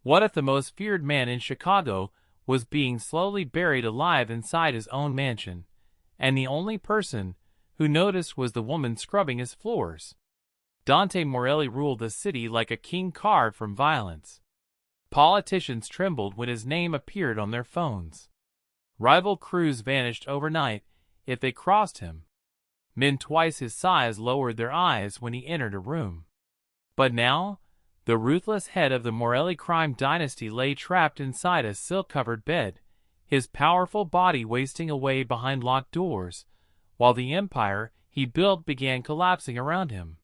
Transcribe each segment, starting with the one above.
What if the most feared man in Chicago was being slowly buried alive inside his own mansion, and the only person who noticed was the woman scrubbing his floors? Dante Morelli ruled the city like a king carved from violence. Politicians trembled when his name appeared on their phones. Rival crews vanished overnight if they crossed him. Men twice his size lowered their eyes when he entered a room. But now, the ruthless head of the Morelli crime dynasty lay trapped inside a silk-covered bed, his powerful body wasting away behind locked doors, while the empire he built began collapsing around him.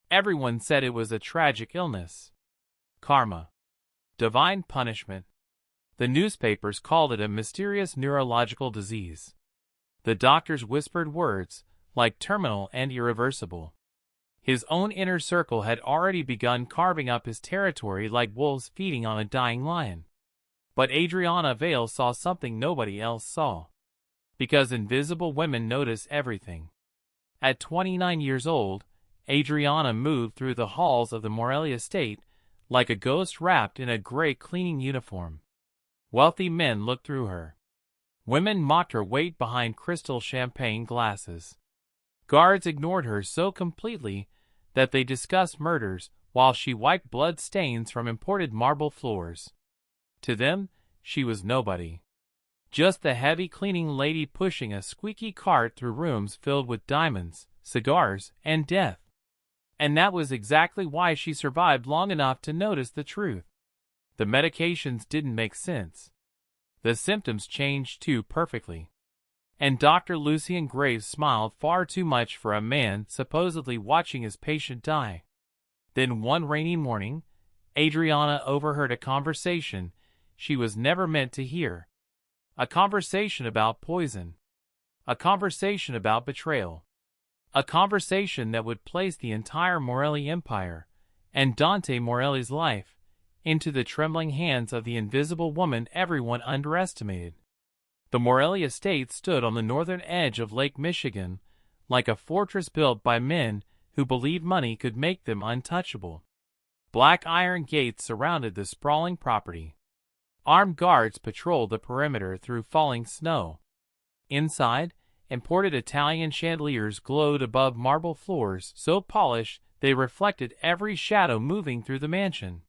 Everyone said it was a tragic illness. Karma. Divine punishment. The newspapers called it a mysterious neurological disease. The doctors whispered words like terminal and irreversible. His own inner circle had already begun carving up his territory like wolves feeding on a dying lion. But Adriana Vale saw something nobody else saw. Because invisible women notice everything. At 29 years old, Adriana moved through the halls of the Morelli estate like a ghost wrapped in a gray cleaning uniform. Wealthy men looked through her. Women mocked her weight behind crystal champagne glasses. Guards ignored her so completely that they discussed murders while she wiped blood stains from imported marble floors. To them, she was nobody. Just the heavy cleaning lady pushing a squeaky cart through rooms filled with diamonds, cigars, and death. And that was exactly why she survived long enough to notice the truth. The medications didn't make sense. The symptoms changed too perfectly. And Dr. Lucien Graves smiled far too much for a man supposedly watching his patient die. Then one rainy morning, Adriana overheard a conversation she was never meant to hear. A conversation about poison. A conversation about betrayal. A conversation that would place the entire Morelli empire, and Dante Morelli's life, into the trembling hands of the invisible woman everyone underestimated. The Morelli estate stood on the northern edge of Lake Michigan, like a fortress built by men who believed money could make them untouchable. Black iron gates surrounded the sprawling property. Armed guards patrolled the perimeter through falling snow. Inside, imported Italian chandeliers glowed above marble floors so polished they reflected every shadow moving through the mansion.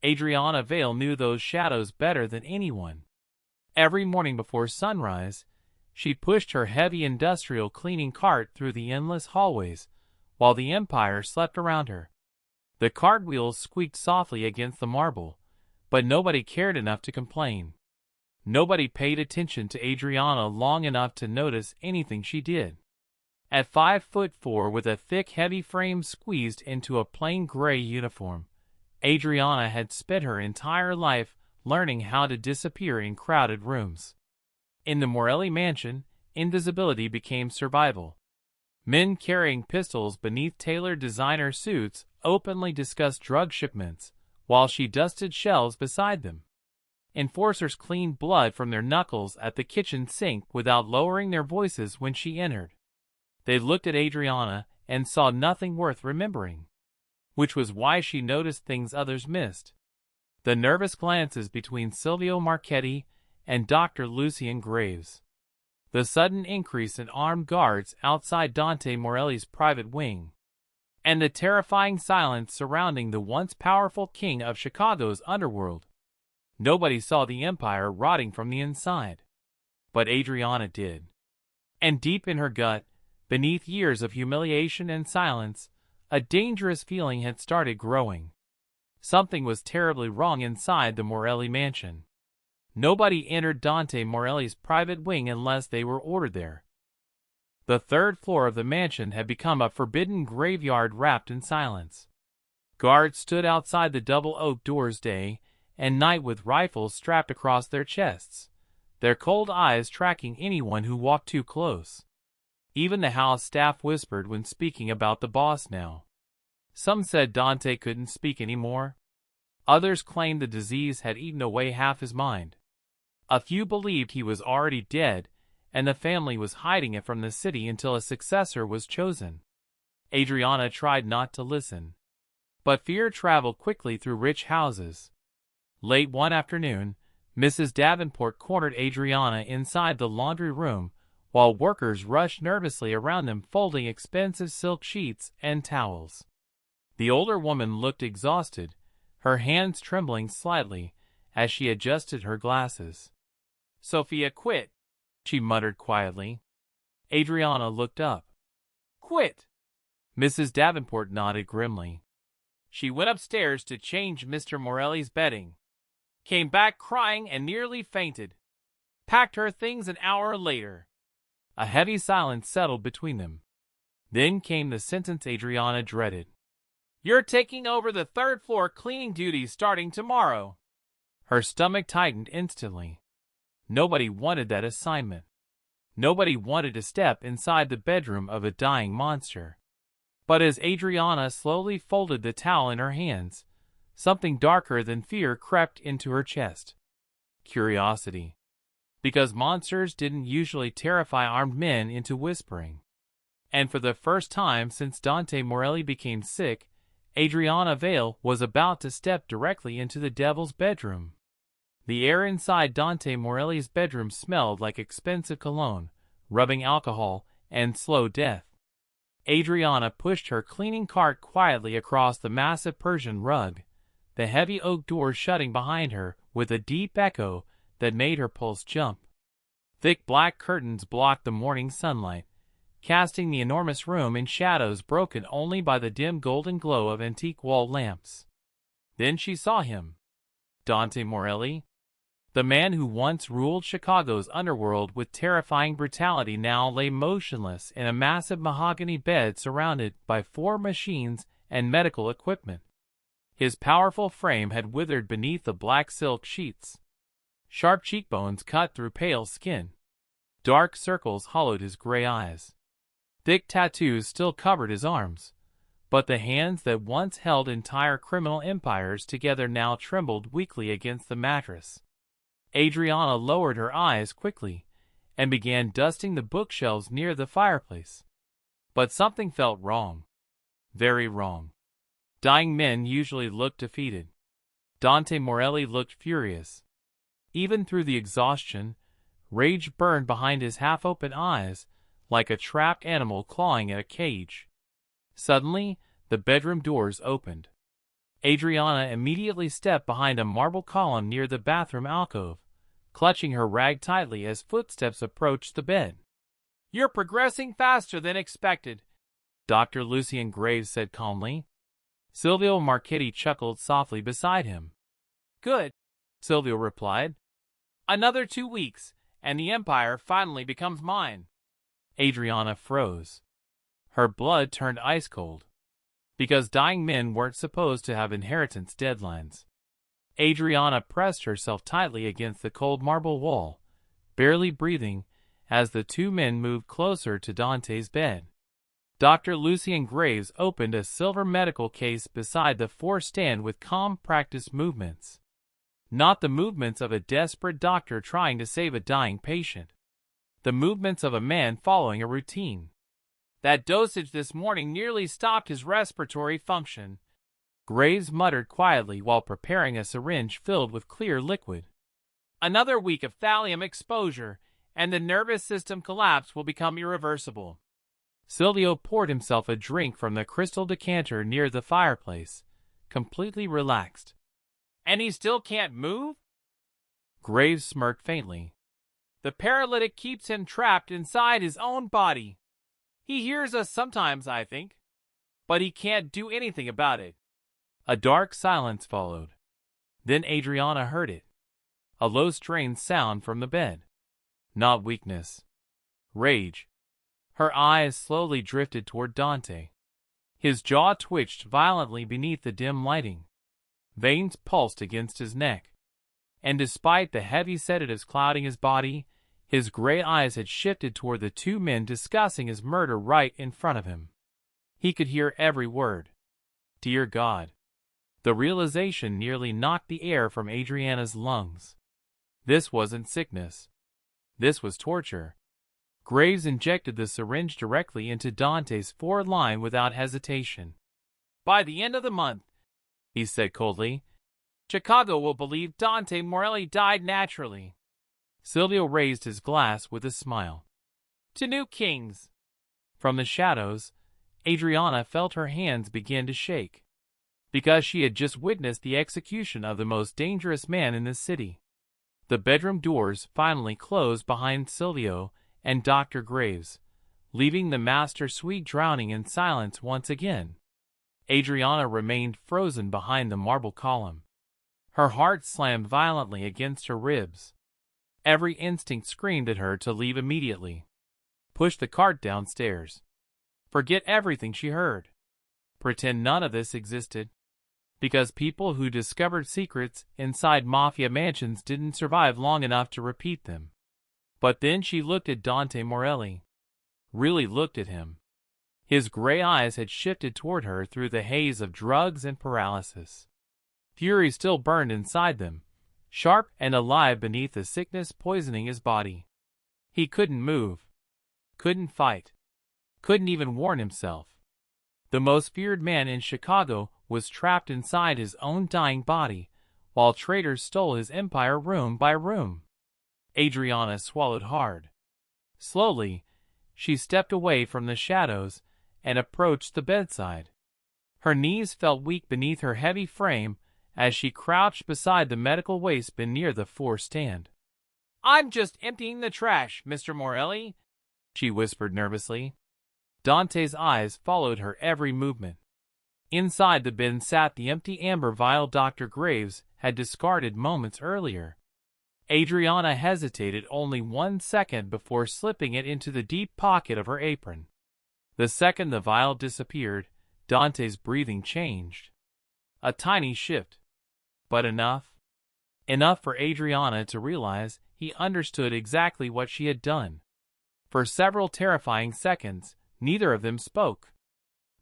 Adriana Vale knew those shadows better than anyone. Every morning before sunrise, she pushed her heavy industrial cleaning cart through the endless hallways, while the empire slept around her. The cart wheels squeaked softly against the marble, but nobody cared enough to complain. Nobody paid attention to Adriana long enough to notice anything she did. At 5'4" with a thick heavy frame squeezed into a plain gray uniform, Adriana had spent her entire life learning how to disappear in crowded rooms. In the Morelli mansion, invisibility became survival. Men carrying pistols beneath tailored designer suits openly discussed drug shipments, while she dusted shelves beside them. Enforcers cleaned blood from their knuckles at the kitchen sink without lowering their voices when she entered. They looked at Adriana and saw nothing worth remembering. Which was why she noticed things others missed. The nervous glances between Silvio Marchetti and Dr. Lucien Graves. The sudden increase in armed guards outside Dante Morelli's private wing. And the terrifying silence surrounding the once powerful king of Chicago's underworld. Nobody saw the empire rotting from the inside. But Adriana did. And deep in her gut, beneath years of humiliation and silence, a dangerous feeling had started growing. Something was terribly wrong inside the Morelli mansion. Nobody entered Dante Morelli's private wing unless they were ordered there. The third floor of the mansion had become a forbidden graveyard wrapped in silence. Guards stood outside the double oak doors day and night with rifles strapped across their chests, their cold eyes tracking anyone who walked too close. Even the house staff whispered when speaking about the boss now. Some said Dante couldn't speak anymore. Others claimed the disease had eaten away half his mind. A few believed he was already dead, and the family was hiding it from the city until a successor was chosen. Adriana tried not to listen. But fear traveled quickly through rich houses. Late one afternoon, Mrs. Davenport cornered Adriana inside the laundry room while workers rushed nervously around them folding expensive silk sheets and towels. The older woman looked exhausted, her hands trembling slightly as she adjusted her glasses. "Sophia quit," she muttered quietly. Adriana looked up. "Quit?" Mrs. Davenport nodded grimly. "She went upstairs to change Mr. Morelli's bedding. Came back crying and nearly fainted. Packed her things an hour later." A heavy silence settled between them. Then came the sentence Adriana dreaded. "You're taking over the third-floor cleaning duties starting tomorrow." Her stomach tightened instantly. Nobody wanted that assignment. Nobody wanted to step inside the bedroom of a dying monster. But as Adriana slowly folded the towel in her hands, something darker than fear crept into her chest. Curiosity. Because monsters didn't usually terrify armed men into whispering. And for the first time since Dante Morelli became sick, Adriana Vale was about to step directly into the devil's bedroom. The air inside Dante Morelli's bedroom smelled like expensive cologne, rubbing alcohol, and slow death. Adriana pushed her cleaning cart quietly across the massive Persian rug, the heavy oak door shutting behind her with a deep echo that made her pulse jump. Thick black curtains blocked the morning sunlight, casting the enormous room in shadows broken only by the dim golden glow of antique wall lamps. Then she saw him. Dante Morelli. The man who once ruled Chicago's underworld with terrifying brutality now lay motionless in a massive mahogany bed surrounded by 4 machines and medical equipment. His powerful frame had withered beneath the black silk sheets. Sharp cheekbones cut through pale skin. Dark circles hollowed his gray eyes. Thick tattoos still covered his arms, but the hands that once held entire criminal empires together now trembled weakly against the mattress. Adriana lowered her eyes quickly and began dusting the bookshelves near the fireplace. But something felt wrong. Very wrong. Dying men usually looked defeated. Dante Morelli looked furious. Even through the exhaustion, rage burned behind his half-open eyes like a trapped animal clawing at a cage. Suddenly, the bedroom doors opened. Adriana immediately stepped behind a marble column near the bathroom alcove, clutching her rag tightly as footsteps approached the bed. "You're progressing faster than expected," Dr. Lucien Graves said calmly. Silvio Marchetti chuckled softly beside him. "Good," Silvio replied. "Another 2 weeks, and the empire finally becomes mine." Adriana froze. Her blood turned ice-cold. Because dying men weren't supposed to have inheritance deadlines. Adriana pressed herself tightly against the cold marble wall, barely breathing, as the 2 men moved closer to Dante's bed. Dr. Lucien Graves opened a silver medical case beside the 4 stand with calm, practiced movements. Not the movements of a desperate doctor trying to save a dying patient. The movements of a man following a routine. "That dosage this morning nearly stopped his respiratory function," Graves muttered quietly while preparing a syringe filled with clear liquid. "Another week of thallium exposure, and the nervous system collapse will become irreversible." Silvio poured himself a drink from the crystal decanter near the fireplace, completely relaxed. "And he still can't move?" Graves smirked faintly. "The paralytic keeps him trapped inside his own body. He hears us sometimes, I think, but he can't do anything about it." A dark silence followed. Then Adriana heard it. A low strained sound from the bed. Not weakness. Rage. Her eyes slowly drifted toward Dante. His jaw twitched violently beneath the dim lighting. Veins pulsed against his neck. And despite the heavy sedatives clouding his body, his gray eyes had shifted toward the 2 men discussing his murder right in front of him. He could hear every word. Dear God. The realization nearly knocked the air from Adriana's lungs. This wasn't sickness. This was torture. Graves injected the syringe directly into Dante's foreline without hesitation. "By the end of the month," he said coldly, Chicago will believe Dante Morelli died naturally. Silvio raised his glass with a smile. To new kings. From the shadows, Adriana felt her hands begin to shake, because she had just witnessed the execution of the most dangerous man in the city. The bedroom doors finally closed behind Silvio and Dr. Graves, leaving the master suite drowning in silence once again. Adriana remained frozen behind the marble column. Her heart slammed violently against her ribs. Every instinct screamed at her to leave immediately. Push the cart downstairs. Forget everything she heard. Pretend none of this existed. Because people who discovered secrets inside Mafia mansions didn't survive long enough to repeat them. But then she looked at Dante Morelli. Really looked at him. His gray eyes had shifted toward her through the haze of drugs and paralysis. Fury still burned inside them, sharp and alive beneath the sickness poisoning his body. He couldn't move. Couldn't fight. Couldn't even warn himself. The most feared man in Chicago was trapped inside his own dying body, while traitors stole his empire room by room. Adriana swallowed hard. Slowly, she stepped away from the shadows and approached the bedside. Her knees felt weak beneath her heavy frame as she crouched beside the medical waste bin near the floor stand. I'm just emptying the trash, Mr. Morelli, she whispered nervously. Dante's eyes followed her every movement. Inside the bin sat the empty amber vial Dr. Graves had discarded moments earlier. Adriana hesitated only 1 second before slipping it into the deep pocket of her apron. The second the vial disappeared, Dante's breathing changed. A tiny shift. But enough. Enough for Adriana to realize he understood exactly what she had done. For several terrifying seconds, neither of them spoke.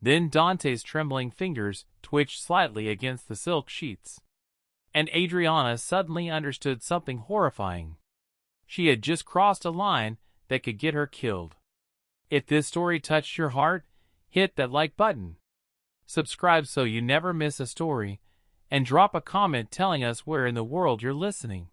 Then Dante's trembling fingers twitched slightly against the silk sheets. And Adriana suddenly understood something horrifying. She had just crossed a line that could get her killed. If this story touched your heart, hit that like button. Subscribe so you never miss a story, and drop a comment telling us where in the world you're listening.